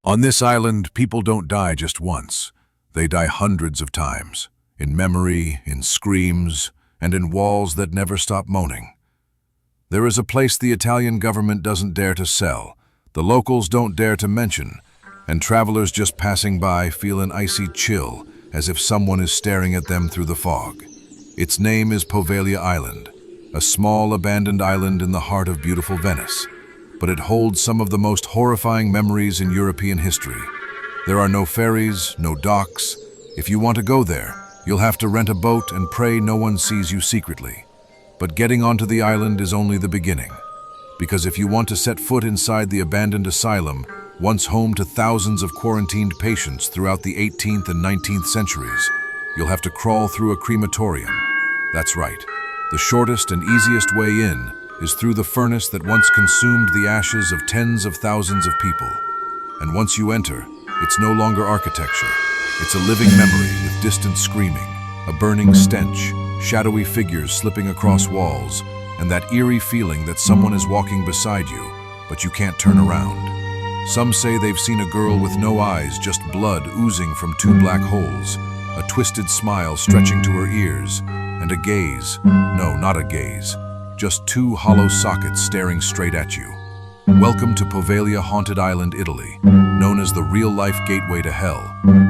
On this island, people don't die just once. They die hundreds of times, in memory, in screams, and in walls that never stop moaning. There is a place the Italian government doesn't dare to sell, the locals don't dare to mention, and travelers just passing by feel an icy chill as if someone is staring at them through the fog. Its name is Poveglia Island, a small abandoned island in the heart of beautiful Venice, but it holds some of the most horrifying memories in European history. There are no ferries, no docks. If you want to go there, you'll have to rent a boat and pray no one sees you secretly. But getting onto the island is only the beginning. Because if you want to set foot inside the abandoned asylum, once home to thousands of quarantined patients throughout the 18th and 19th centuries, you'll have to crawl through a crematorium. That's right. The shortest and easiest way in is through the furnace that once consumed the ashes of tens of thousands of people. And once you enter, it's no longer architecture. It's a living memory with distant screaming, a burning stench, shadowy figures slipping across walls, and that eerie feeling that someone is walking beside you, but you can't turn around. Some say they've seen a girl with no eyes, just blood oozing from two black holes, a twisted smile stretching to her ears, and a gaze, no, not a gaze, just two hollow sockets staring straight at you. Welcome to Poveglia Haunted Island, Italy, known as the real-life gateway to hell,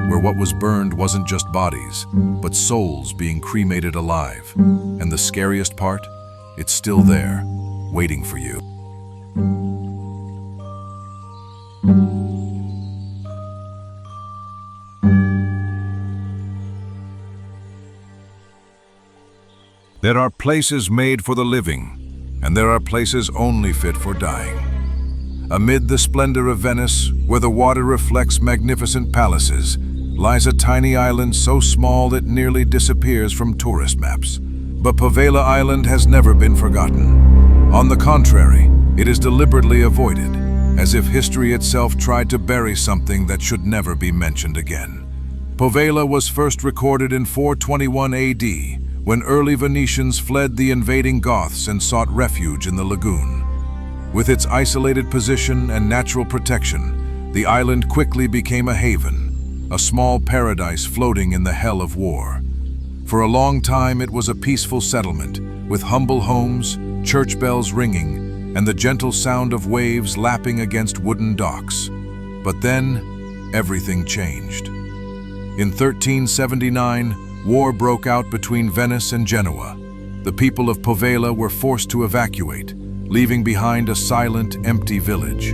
where what was burned wasn't just bodies, but souls being cremated alive. And the scariest part? It's still there, waiting for you. There are places made for the living, and there are places only fit for dying. Amid the splendor of Venice, where the water reflects magnificent palaces, lies a tiny island so small it nearly disappears from tourist maps. But Poveglia Island has never been forgotten. On the contrary, it is deliberately avoided, as if history itself tried to bury something that should never be mentioned again. Poveglia was first recorded in 421 AD, when early Venetians fled the invading Goths and sought refuge in the lagoon. With its isolated position and natural protection, the island quickly became a haven, a small paradise floating in the hell of war. For a long time it was a peaceful settlement, with humble homes, church bells ringing, and the gentle sound of waves lapping against wooden docks. But then, everything changed. In 1379, war broke out between Venice and Genoa. The people of Poveglia were forced to evacuate, leaving behind a silent, empty village.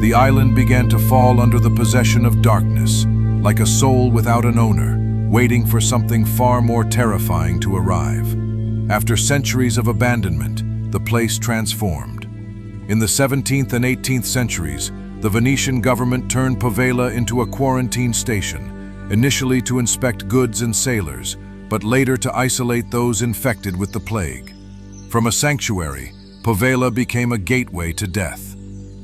The island began to fall under the possession of darkness, like a soul without an owner, waiting for something far more terrifying to arrive. After centuries of abandonment, the place transformed. In the 17th and 18th centuries, the Venetian government turned Poveglia into a quarantine station, initially to inspect goods and sailors, but later to isolate those infected with the plague. From a sanctuary, Poveglia became a gateway to death.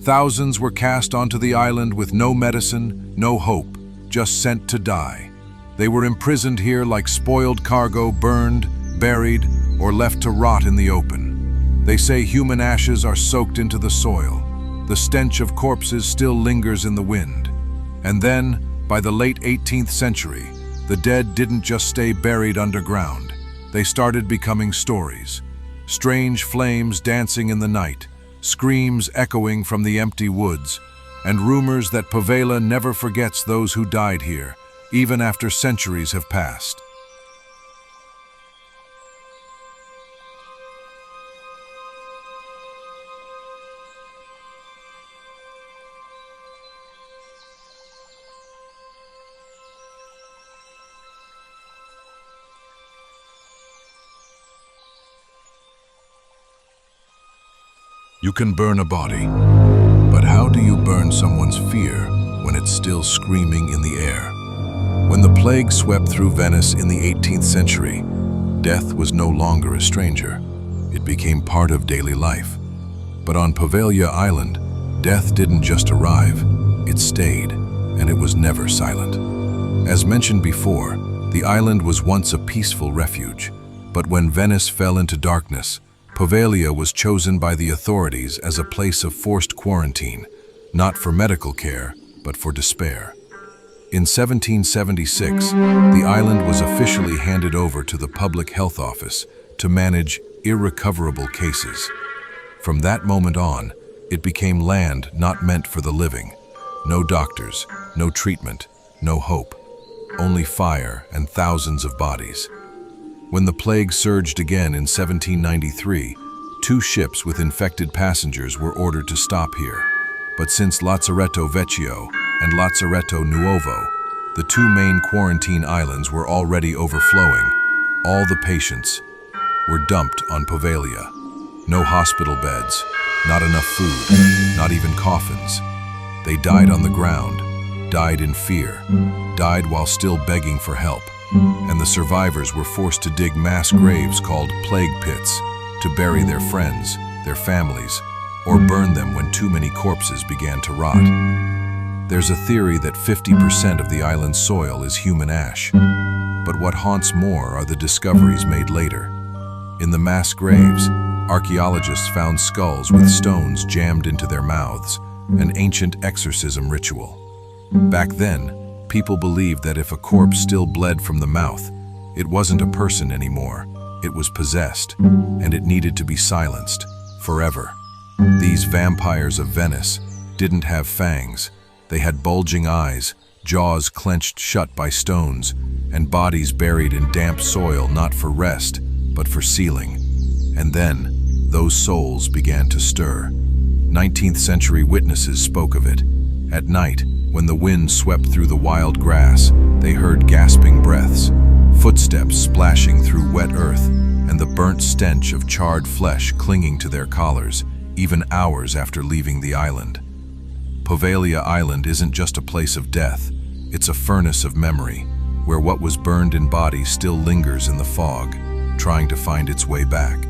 Thousands were cast onto the island with no medicine, no hope, just sent to die. They were imprisoned here like spoiled cargo, burned, buried, or left to rot in the open. They say human ashes are soaked into the soil. The stench of corpses still lingers in the wind. And then, by the late 18th century, the dead didn't just stay buried underground. They started becoming stories. Strange flames dancing in the night, screams echoing from the empty woods, and rumors that Poveglia never forgets those who died here, even after centuries have passed. You can burn a body, but how do you burn someone's fear when it's still screaming in the air? When the plague swept through Venice in the 18th century, death was no longer a stranger. It became part of daily life. But on Poveglia Island, death didn't just arrive, it stayed, and it was never silent. As mentioned before, the island was once a peaceful refuge, but when Venice fell into darkness, Poveglia was chosen by the authorities as a place of forced quarantine, not for medical care, but for despair. In 1776, the island was officially handed over to the Public Health Office to manage irrecoverable cases. From that moment on, it became land not meant for the living. No doctors, no treatment, no hope. Only fire and thousands of bodies. When the plague surged again in 1793, 2 ships with infected passengers were ordered to stop here. But since Lazzaretto Vecchio and Lazzaretto Nuovo, the 2 main quarantine islands were already overflowing, all the patients were dumped on Poveglia. No hospital beds, not enough food, not even coffins. They died on the ground, died in fear, died while still begging for help, and the survivors were forced to dig mass graves called plague pits to bury their friends, their families, or burn them when too many corpses began to rot. There's a theory that 50% of the island's soil is human ash, but what haunts more are the discoveries made later. In the mass graves, archaeologists found skulls with stones jammed into their mouths, an ancient exorcism ritual. Back then, people believed that if a corpse still bled from the mouth, it wasn't a person anymore. It was possessed, and it needed to be silenced, forever. These vampires of Venice didn't have fangs. They had bulging eyes, jaws clenched shut by stones, and bodies buried in damp soil not for rest, but for sealing. And then, those souls began to stir. 19th century witnesses spoke of it. At night, when the wind swept through the wild grass, they heard gasping breaths, footsteps splashing through wet earth, and the burnt stench of charred flesh clinging to their collars, even hours after leaving the island. Poveglia Island isn't just a place of death, it's a furnace of memory, where what was burned in bodies still lingers in the fog, trying to find its way back.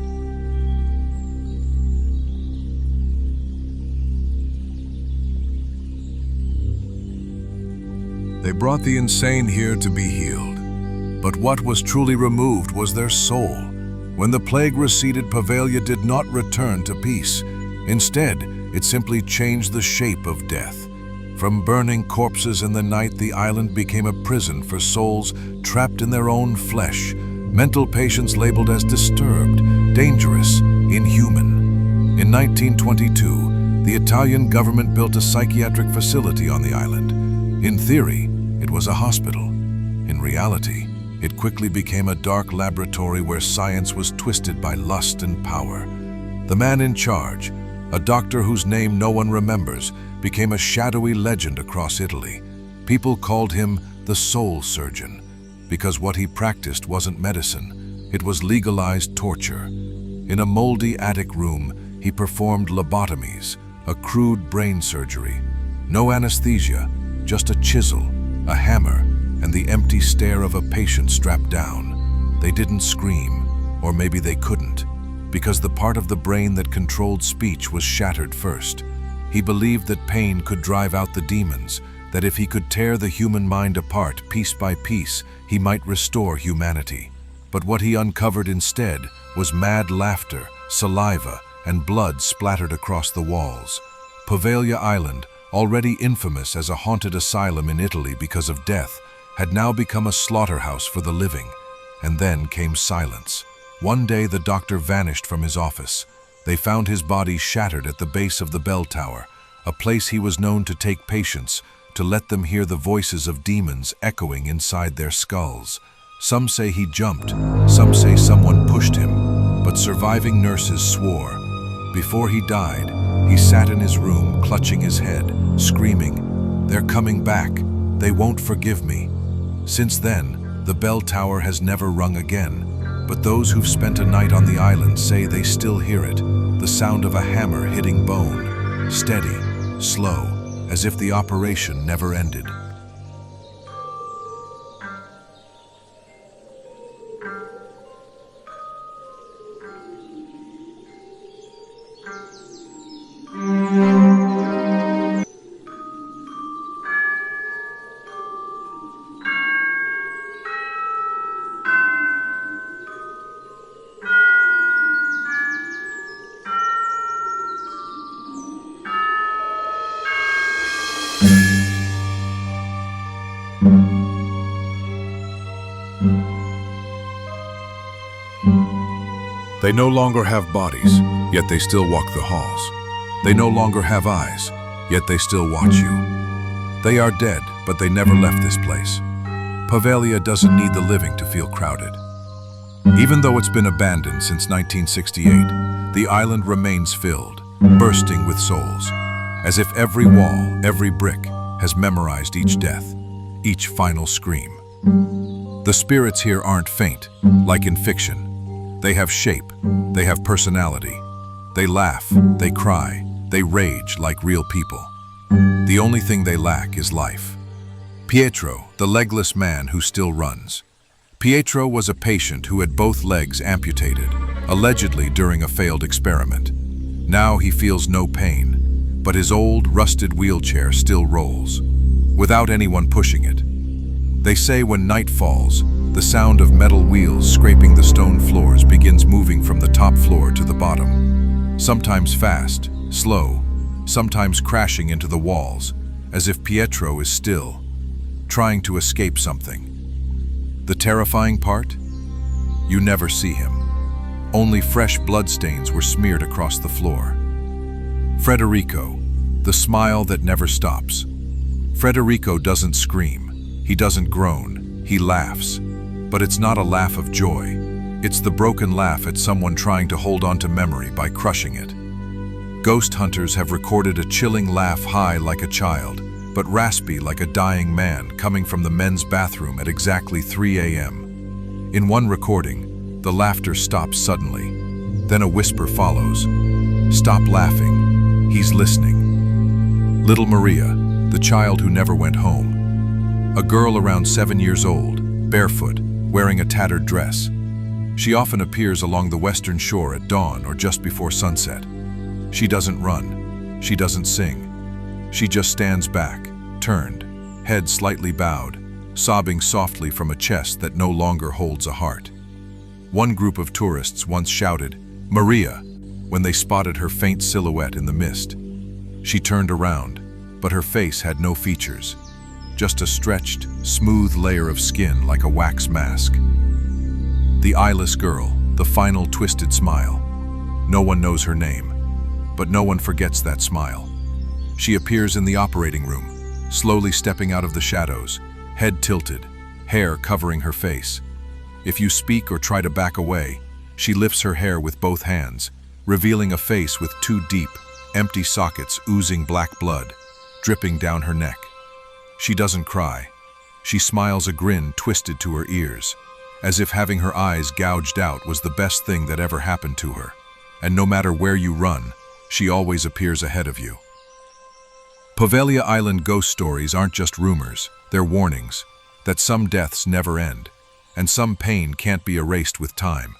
They brought the insane here to be healed. But what was truly removed was their soul. When the plague receded, Poveglia did not return to peace. Instead, it simply changed the shape of death. From burning corpses in the night, the island became a prison for souls trapped in their own flesh, mental patients labeled as disturbed, dangerous, inhuman. In 1922, the Italian government built a psychiatric facility on the island. In theory, it was a hospital. In reality, it quickly became a dark laboratory where science was twisted by lust and power. The man in charge, a doctor whose name no one remembers, became a shadowy legend across Italy. People called him the soul surgeon, because what he practiced wasn't medicine, it was legalized torture. In a moldy attic room, he performed lobotomies, a crude brain surgery. No anesthesia, just a chisel, a hammer, and the empty stare of a patient strapped down. They didn't scream, or maybe they couldn't, because the part of the brain that controlled speech was shattered first. He believed that pain could drive out the demons, that if he could tear the human mind apart piece by piece, he might restore humanity. But what he uncovered instead was mad laughter, saliva, and blood splattered across the walls. Poveglia Island, already infamous as a haunted asylum in Italy because of death, had now become a slaughterhouse for the living. And then came silence. One day the doctor vanished from his office. They found his body shattered at the base of the bell tower, a place he was known to take patients, to let them hear the voices of demons echoing inside their skulls. Some say he jumped, some say someone pushed him, but surviving nurses swore. Before he died, he sat in his room, clutching his head, screaming, "They're coming back. They won't forgive me." Since then, the bell tower has never rung again, but those who've spent a night on the island say they still hear it, the sound of a hammer hitting bone, steady, slow, as if the operation never ended. They no longer have bodies, yet they still walk the halls. They no longer have eyes, yet they still watch you. They are dead, but they never left this place. Poveglia doesn't need the living to feel crowded. Even though it's been abandoned since 1968, the island remains filled, bursting with souls, as if every wall, every brick, has memorized each death, each final scream. The spirits here aren't faint, like in fiction. They have shape, they have personality. They laugh, they cry, they rage like real people. The only thing they lack is life. Pietro, the legless man who still runs. Pietro was a patient who had both legs amputated, allegedly during a failed experiment. Now he feels no pain, but his old, rusted wheelchair still rolls, without anyone pushing it. They say when night falls, the sound of metal wheels scraping the stone floors begins moving from the top floor to the bottom, sometimes fast, slow, sometimes crashing into the walls, as if Pietro is still, trying to escape something. The terrifying part? You never see him. Only fresh bloodstains were smeared across the floor. Federico, the smile that never stops. Federico doesn't scream, he doesn't groan, he laughs. But it's not a laugh of joy. It's the broken laugh at someone trying to hold on to memory by crushing it. Ghost hunters have recorded a chilling laugh high like a child, but raspy like a dying man coming from the men's bathroom at exactly 3 a.m. In one recording, the laughter stops suddenly. Then a whisper follows. Stop laughing. He's listening. Little Maria, the child who never went home. A girl around 7 years old, barefoot, wearing a tattered dress. She often appears along the western shore at dawn or just before sunset. She doesn't run. She doesn't sing. She just stands back, turned, head slightly bowed, sobbing softly from a chest that no longer holds a heart. One group of tourists once shouted, "Maria," when they spotted her faint silhouette in the mist. She turned around, but her face had no features, just a stretched, smooth layer of skin like a wax mask. The eyeless girl, the final twisted smile. No one knows her name, but no one forgets that smile. She appears in the operating room, slowly stepping out of the shadows, head tilted, hair covering her face. If you speak or try to back away, she lifts her hair with both hands, revealing a face with two deep, empty sockets oozing black blood, dripping down her neck. She doesn't cry. She smiles, a grin twisted to her ears, as if having her eyes gouged out was the best thing that ever happened to her. And no matter where you run, she always appears ahead of you. Poveglia Island ghost stories aren't just rumors, they're warnings that some deaths never end, and some pain can't be erased with time.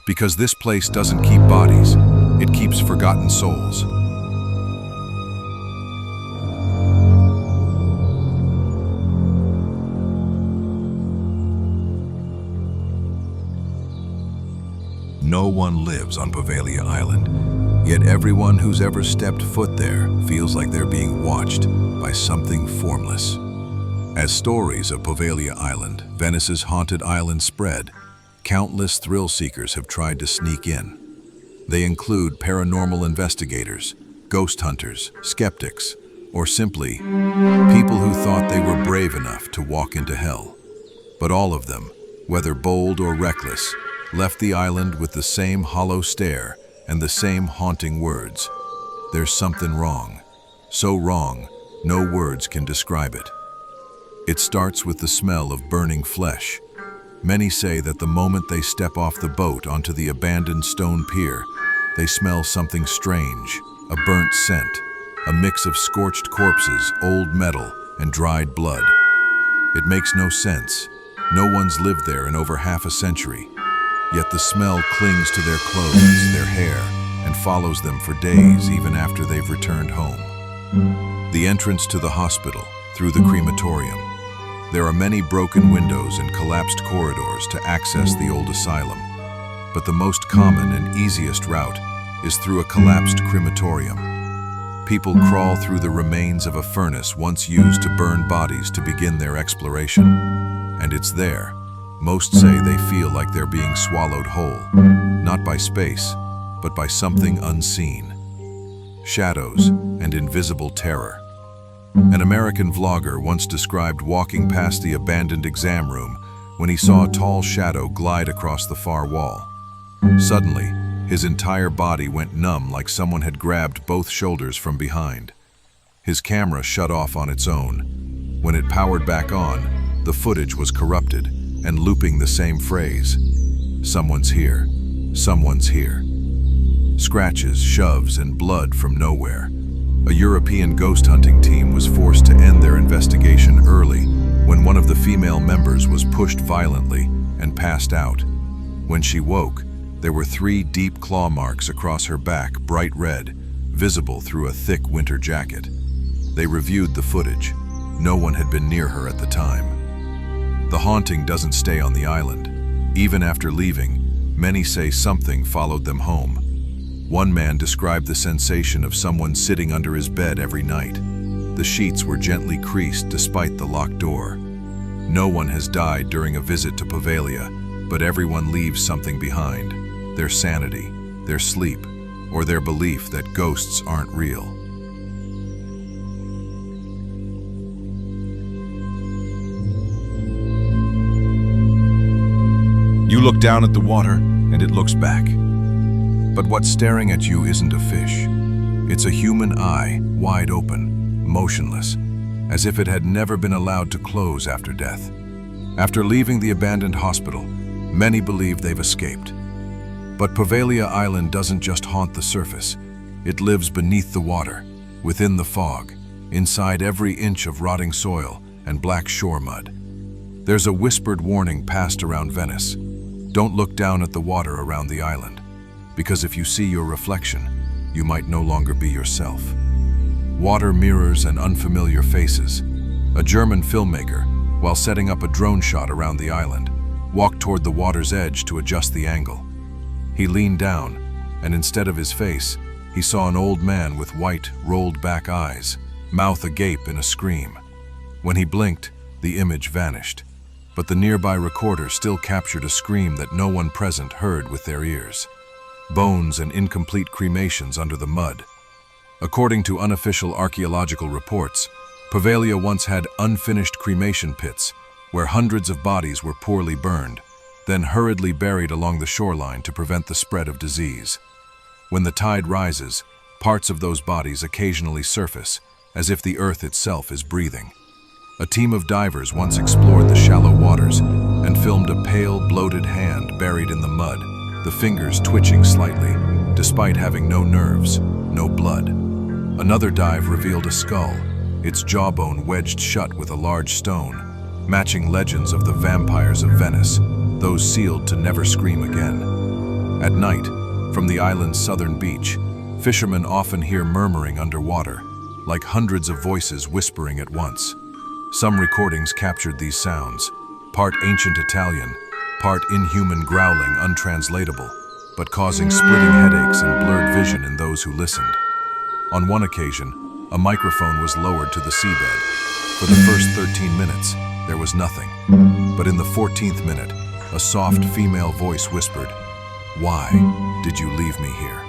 Because this place doesn't keep bodies, it keeps forgotten souls. No one lives on Poveglia Island, yet everyone who's ever stepped foot there feels like they're being watched by something formless. As stories of Poveglia Island, Venice's haunted island, spread, countless thrill seekers have tried to sneak in. They include paranormal investigators, ghost hunters, skeptics, or simply people who thought they were brave enough to walk into hell. But all of them, whether bold or reckless, left the island with the same hollow stare and the same haunting words. There's something wrong. So wrong, no words can describe it. It starts with the smell of burning flesh. Many say that the moment they step off the boat onto the abandoned stone pier, they smell something strange, a burnt scent, a mix of scorched corpses, old metal, and dried blood. It makes no sense. No one's lived there in over half a century. Yet the smell clings to their clothes, their hair, and follows them for days even after they've returned home. The entrance to the hospital, through the crematorium. There are many broken windows and collapsed corridors to access the old asylum. But the most common and easiest route is through a collapsed crematorium. People crawl through the remains of a furnace once used to burn bodies to begin their exploration. And it's there, Most say they feel like they're being swallowed whole, not by space, but by something unseen. Shadows and invisible terror. An American vlogger once described walking past the abandoned exam room when he saw a tall shadow glide across the far wall. Suddenly, his entire body went numb like someone had grabbed both shoulders from behind. His camera shut off on its own. When it powered back on, the footage was corrupted and looping the same phrase. Someone's here. Someone's here. Scratches, shoves, and blood from nowhere. A European ghost hunting team was forced to end their investigation early when one of the female members was pushed violently and passed out. When she woke, there were 3 deep claw marks across her back, bright red, visible through a thick winter jacket. They reviewed the footage. No one had been near her at the time. The haunting doesn't stay on the island. Even after leaving, many say something followed them home. One man described the sensation of someone sitting under his bed every night. The sheets were gently creased despite the locked door. No one has died during a visit to Poveglia, but everyone leaves something behind. Their sanity, their sleep, or their belief that ghosts aren't real. You look down at the water, and it looks back. But what's staring at you isn't a fish. It's a human eye, wide open, motionless, as if it had never been allowed to close after death. After leaving the abandoned hospital, many believe they've escaped. But Poveglia Island doesn't just haunt the surface. It lives beneath the water, within the fog, inside every inch of rotting soil and black shore mud. There's a whispered warning passed around Venice. Don't look down at the water around the island, because if you see your reflection, you might no longer be yourself. Water mirrors and unfamiliar faces. A German filmmaker, while setting up a drone shot around the island, walked toward the water's edge to adjust the angle. He leaned down, and instead of his face, he saw an old man with white, rolled-back eyes, mouth agape in a scream. When he blinked, the image vanished. But the nearby recorder still captured a scream that no one present heard with their ears. Bones and incomplete cremations under the mud. According to unofficial archaeological reports, Poveglia once had unfinished cremation pits where hundreds of bodies were poorly burned, then hurriedly buried along the shoreline to prevent the spread of disease. When the tide rises, parts of those bodies occasionally surface, as if the earth itself is breathing. A team of divers once explored the shallow waters and filmed a pale, bloated hand buried in the mud, the fingers twitching slightly, despite having no nerves, no blood. Another dive revealed a skull, its jawbone wedged shut with a large stone, matching legends of the vampires of Venice, those sealed to never scream again. At night, from the island's southern beach, fishermen often hear murmuring underwater, like hundreds of voices whispering at once. Some recordings captured these sounds, part ancient Italian, part inhuman growling untranslatable, but causing splitting headaches and blurred vision in those who listened. On one occasion, a microphone was lowered to the seabed. For the first 13 minutes, there was nothing. But in the 14th minute, a soft female voice whispered, "Why did you leave me here?"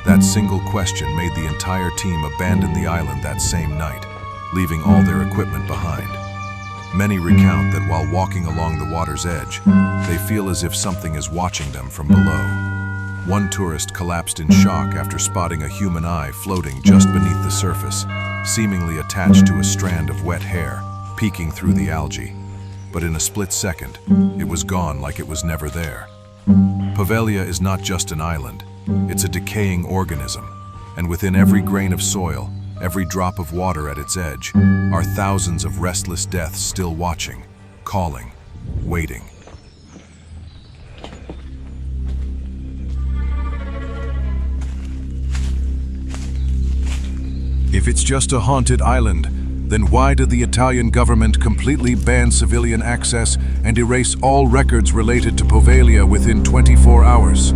That single question made the entire team abandon the island that same night, leaving all their equipment behind. Many recount that while walking along the water's edge, they feel as if something is watching them from below. One tourist collapsed in shock after spotting a human eye floating just beneath the surface, seemingly attached to a strand of wet hair, peeking through the algae. But in a split second, it was gone like it was never there. Poveglia is not just an island, it's a decaying organism, and within every grain of soil, every drop of water at its edge, are thousands of restless deaths still watching, calling, waiting. If it's just a haunted island, then why did the Italian government completely ban civilian access and erase all records related to Poveglia within 24 hours?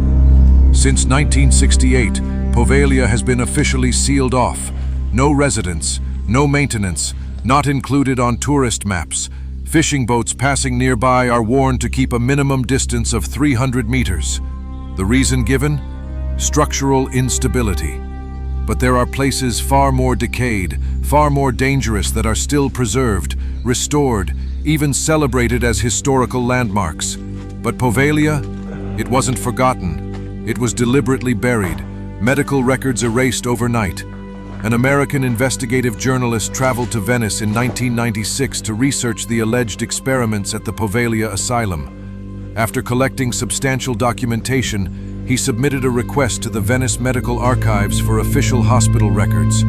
Since 1968, Poveglia has been officially sealed off. No residents, no maintenance, not included on tourist maps. Fishing boats passing nearby are warned to keep a minimum distance of 300 meters. The reason given? Structural instability. But there are places far more decayed, far more dangerous that are still preserved, restored, even celebrated as historical landmarks. But Poveglia? It wasn't forgotten. It was deliberately buried, medical records erased overnight. An American investigative journalist traveled to Venice in 1996 to research the alleged experiments at the Poveglia Asylum. After collecting substantial documentation, he submitted a request to the Venice Medical Archives for official hospital records.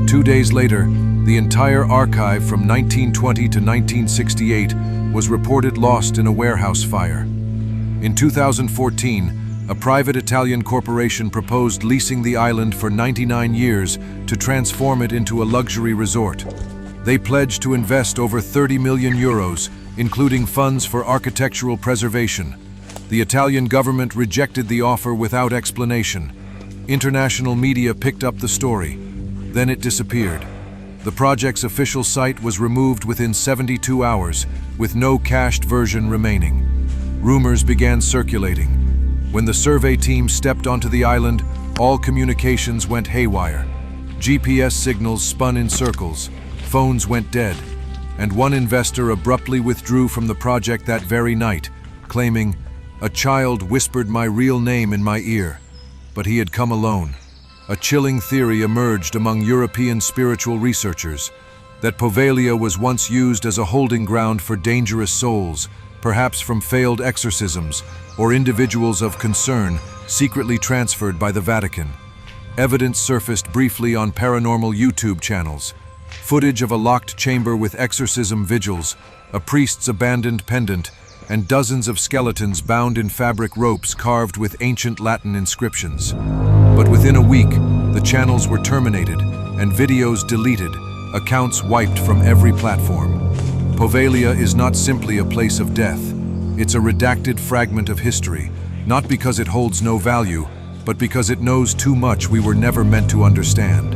2 days later, the entire archive from 1920 to 1968 was reported lost in a warehouse fire. In 2014, a private Italian corporation proposed leasing the island for 99 years to transform it into a luxury resort. They pledged to invest over 30 million euros, including funds for architectural preservation. The Italian government rejected the offer without explanation. International media picked up the story. Then it disappeared. The project's official site was removed within 72 hours, with no cached version remaining. Rumors began circulating. When the survey team stepped onto the island, all communications went haywire. GPS signals spun in circles, phones went dead, and one investor abruptly withdrew from the project that very night, claiming, "A child whispered my real name in my ear." But he had come alone. A chilling theory emerged among European spiritual researchers, that Poveglia was once used as a holding ground for dangerous souls, perhaps from failed exorcisms, or individuals of concern secretly transferred by the Vatican. Evidence surfaced briefly on paranormal YouTube channels. Footage of a locked chamber with exorcism vigils, a priest's abandoned pendant, and dozens of skeletons bound in fabric ropes carved with ancient Latin inscriptions. But within a week, the channels were terminated and videos deleted, accounts wiped from every platform. Poveglia is not simply a place of death. It's a redacted fragment of history, not because it holds no value, but because it knows too much we were never meant to understand.